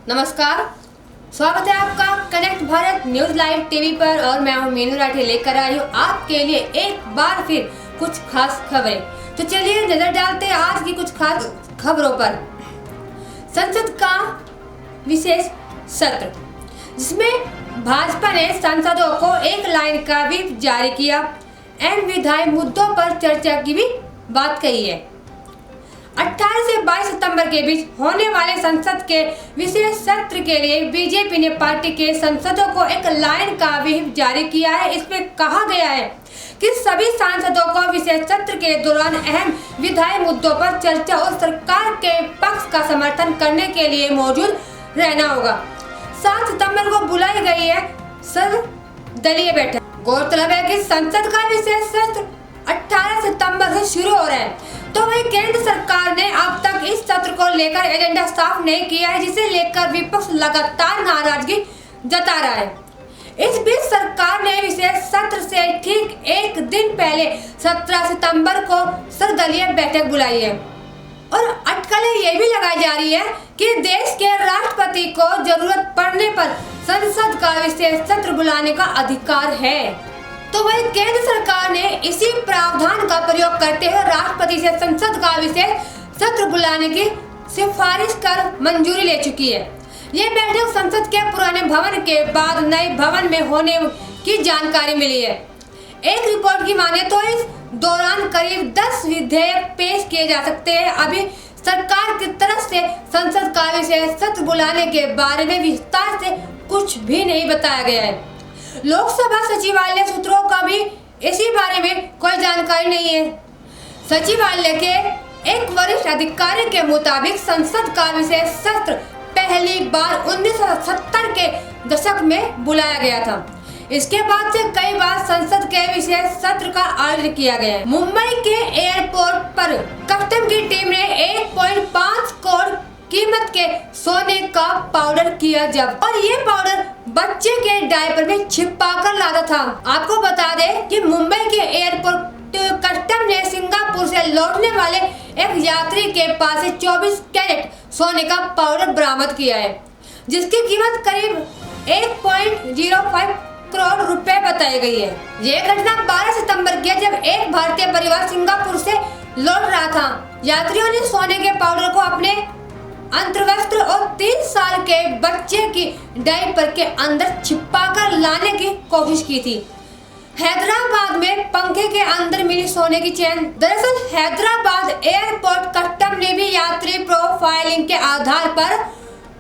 नमस्कार, स्वागत है आपका connect Bharat news live TV पर और मैं हूं मीनू राठी लेकर आई हूं आपके लिए एक बार फिर कुछ खास खबरें। तो चलिए नजर डालते हैं आज की कुछ खास खबरों पर। संसद का विशेष सत्र, जिसमें भाजपा ने सांसदों को एक लाइन का भी जारी किया। अहम विधायी मुद्दों पर चर्चा की भी बात कही है। 18 से 22 सितंबर के बीच होने वाले संसद के विशेष सत्र के लिए बीजेपी ने पार्टी के सांसदों को एक लाइन का व्हिप जारी किया है। इसमें कहा गया है कि सभी सांसदों को विशेष सत्र के दौरान अहम विधायी मुद्दों पर चर्चा और सरकार के पक्ष का समर्थन करने के लिए मौजूद रहना होगा। 7 सितंबर को बुलाई गई है सर्वदलीय बैठक। गौरतलब है कि संसद का विशेष सत्र 18 सितंबर से शुरू हो रहा है। तो वही केंद्र सरकार ने अब तक इस सत्र को लेकर एजेंडा साफ नहीं किया है, जिसे लेकर विपक्ष लगातार नाराजगी जता रहा है। इस बीच सरकार ने विशेष सत्र से ठीक एक दिन पहले 17 सितंबर को सर्वदलीय बैठक बुलाई है और अटकलें ये भी लगाई जा रही है कि देश के राष्ट्रपति को जरूरत पड़ने पर संसद का विशेष सत्र बुलाने का अधिकार है। तो वही केंद्र सरकार ने इसी प्रावधान का प्रयोग करते हुए राष्ट्रपति से संसद का विशेष सत्र बुलाने की सिफारिश कर मंजूरी ले चुकी है। ये बैठक संसद के पुराने भवन के बाद नए भवन में होने की जानकारी मिली है। एक रिपोर्ट की माने तो इस दौरान करीब 10 विधेयक पेश किए जा सकते हैं। अभी सरकार की तरफ से संसद का विशेष सत्र बुलाने के बारे में विस्तार से कुछ भी नहीं बताया गया है। लोकसभा सचिवालय सूत्रों का भी इसी बारे में कोई जानकारी नहीं है। सचिवालय के एक वरिष्ठ अधिकारी के मुताबिक संसद का विशेष सत्र पहली बार 1970 के दशक में बुलाया गया था। इसके बाद से कई बार संसद के विशेष सत्र का आयोजन किया गया है। मुंबई के एयरपोर्ट पर कस्टम की टीम ने 1.5 करोड़ कीमत के सोने का पाउडर किया जब्त और ये पाउडर बच्चे के डायपर में छिपा कर लाता था। आपको बता दें कि मुंबई के एयरपोर्ट कस्टम ने सिंगापुर से लौटने वाले एक यात्री के पास से 24 कैरेट सोने का पाउडर बरामद किया है, जिसकी कीमत करीब 1.05 करोड़ रुपए बताई गई है। ये घटना 12 सितंबर की है, जब एक भारतीय परिवार सिंगापुर से लौट रहा था। यात्रियों ने सोने के पाउडर को अपने अंतर्वस्त्र और 3 साल के बच्चे की डायपर के अंदर छिपाकर लाने की कोशिश की थी। हैदराबाद में पंखे के अंदर मिली सोने की चेन। दरअसल हैदराबाद एयरपोर्ट कस्टम ने भी यात्री प्रोफाइलिंग के आधार पर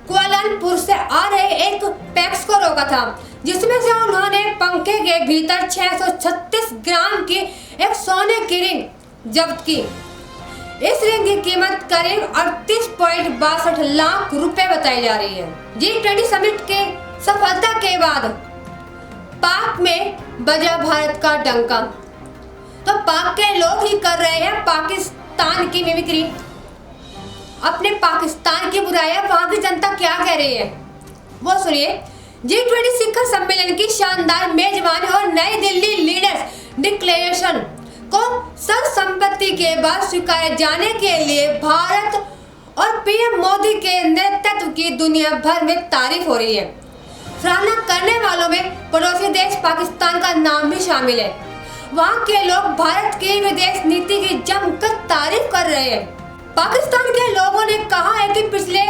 कुआलालंपुर से आ रहे एक पैक्स को रोका था, जिसमें से उन्होंने पंखे के भीतर 636 ग्राम की एक सोने की रिंग जब्त की। इस रिंग की कीमत करीब 38.62 लाख रुपए बताई जा रही है। G20 समिट के सफलता के बाद पाक में बजा भारत का डंका। तो पाक के लोग ही कर रहे हैं पाकिस्तान की मिमिक्री, अपने पाकिस्तान की बुराइयां। वहां की जनता क्या कह रही है वो सुनिए। G20 शिखर सम्मेलन की शानदार मेजबानी और नई दिल्ली लीडर्स डिक्लेरेशन को सर्वसम्मति के बाद स्वीकारे जाने के लिए भारत और पीएम मोदी के नेतृत्व की दुनिया भर में तारीफ हो रही है। सराहना करने वालों में पड़ोसी देश पाकिस्तान का नाम भी शामिल है। वहां के लोग भारत की विदेश नीति की जमकर तारीफ कर रहे हैं। पाकिस्तान के लोगों ने कहा है कि पिछले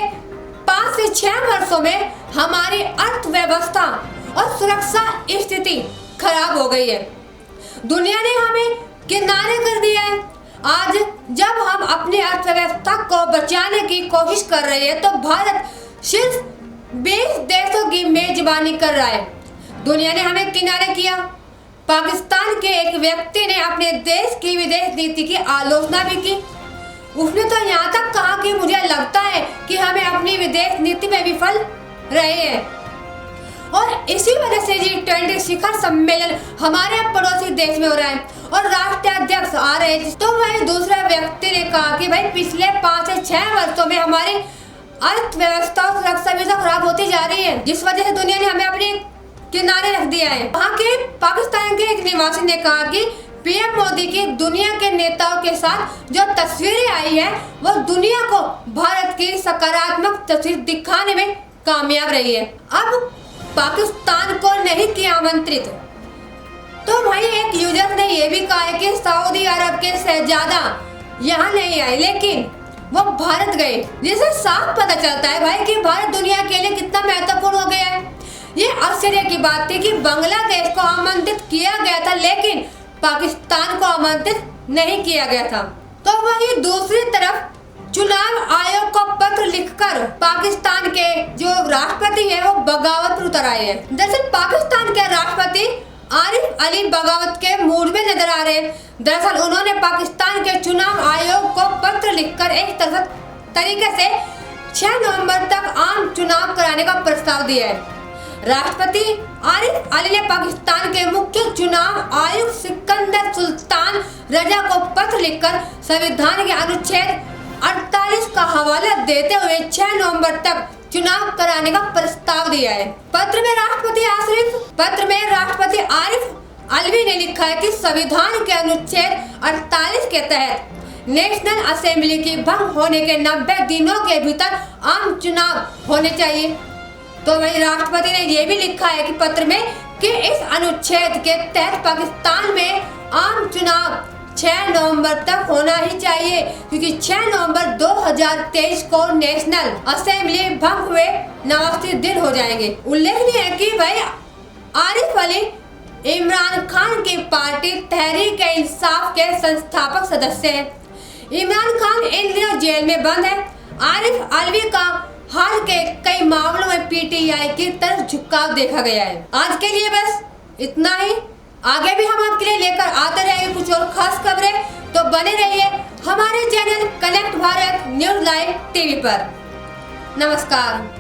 5 से 6 वर्षों में हमारी अर्थव्यवस्था और सुरक्षा स्थिति खराब हो गई है। दुनिया ने हमें किनारे कर दिया है। आज जब हम अपनी अर्थव्यवस्था को बचाने की कोशिश कर रहे हैं, तो भारत सिर्फ 20 देशों की मेजबानी कर रहा है। दुनिया ने हमें किनारे किया। पाकिस्तान के एक व्यक्ति ने अपने देश की विदेश नीति की आलोचना भी की। उसने तो यहाँ तक कहा कि मुझे लगता है कि हमें अपनी विदेश नीति में विफल रहे हैं और इसी वजह से G20 शिखर सम्मेलन हमारे पड़ोसी देश में हो रहा है और राष्ट्रीय अध्यक्ष आ रहे हैं। तो वही दूसरे व्यक्ति ने कहा कि भाई पिछले 5 से 6 वर्षों में हमारी अर्थव्यवस्था और सुरक्षा भी खराब होती जा रही है, जिस वजह से दुनिया ने हमें अपने किनारे रख दिया है। वहाँ के पाकिस्तान के एक निवासी ने कहा कि पीएम मोदी की दुनिया के नेताओं के साथ जो तस्वीरें आई है वो दुनिया को भारत की सकारात्मक तस्वीर दिखाने में कामयाब रही है। अब पाकिस्तान को नहीं किया आमंत्रित। तो भाई एक यूजर ने यह भी कहा है कि सऊदी अरब के शहजादा यहाँ नहीं आए लेकिन वो भारत गए, जिससे साफ पता चलता है भाई कि भारत दुनिया के लिए कितना महत्वपूर्ण हो गया है। ये आश्चर्य की बात थी कि बांग्लादेश को आमंत्रित किया गया था लेकिन पाकिस्तान को आमंत्रित नहीं किया गया था। तो वहीं दूसरी तरफ चुनाव आयोग को पत्र लिखकर पाकिस्तान के जो राष्ट्रपति है वो बगावत पर उतर आए हैं। दरअसल पाकिस्तान के राष्ट्रपति आरिफ अली बगावत के मूड में नजर आ रहे हैं। दरअसल उन्होंने पाकिस्तान के चुनाव आयोग को पत्र लिखकर एक तरीके से 6 नवंबर तक आम चुनाव कराने का प्रस्ताव दिया है। राष्ट्रपति आरिफ अली ने पाकिस्तान के मुख्य चुनाव आयुक्त सिकंदर सुल्तान रजा को पत्र लिखकर संविधान के अनुच्छेद 48 का हवाला देते हुए 6 नवंबर तक चुनाव कराने का प्रस्ताव दिया है। पत्र में राष्ट्रपति आरिफ अलवी ने लिखा है कि संविधान के अनुच्छेद 48 के तहत नेशनल असेंबली की भंग होने के 90 दिनों के भीतर आम चुनाव होने चाहिए। तो वही राष्ट्रपति ने यह भी लिखा है कि पत्र में कि इस अनुच्छेद के तहत पाकिस्तान में आम चुनाव 6 नवंबर तक होना ही चाहिए, क्योंकि 6 नवंबर 2023 को नेशनल असेंबली भंग हुए 89 दिन हो जाएंगे। उल्लेखनीय है कि भाई आरिफ अली इमरान खान की पार्टी तहरीक-ए-इंसाफ के संस्थापक सदस्य हैं। इमरान खान इन दिनों जेल में बंद है। आरिफ अलवी का हाल के कई मामलों में पीटीआई की तरफ झुकाव देखा गया है। आज के लिए बस इतना ही। आगे भी हम आपके लिए लेकर आते रहेंगे कुछ और खास खबरें, तो बने रहिए हमारे channel connect Bharat news live TV पर। नमस्कार।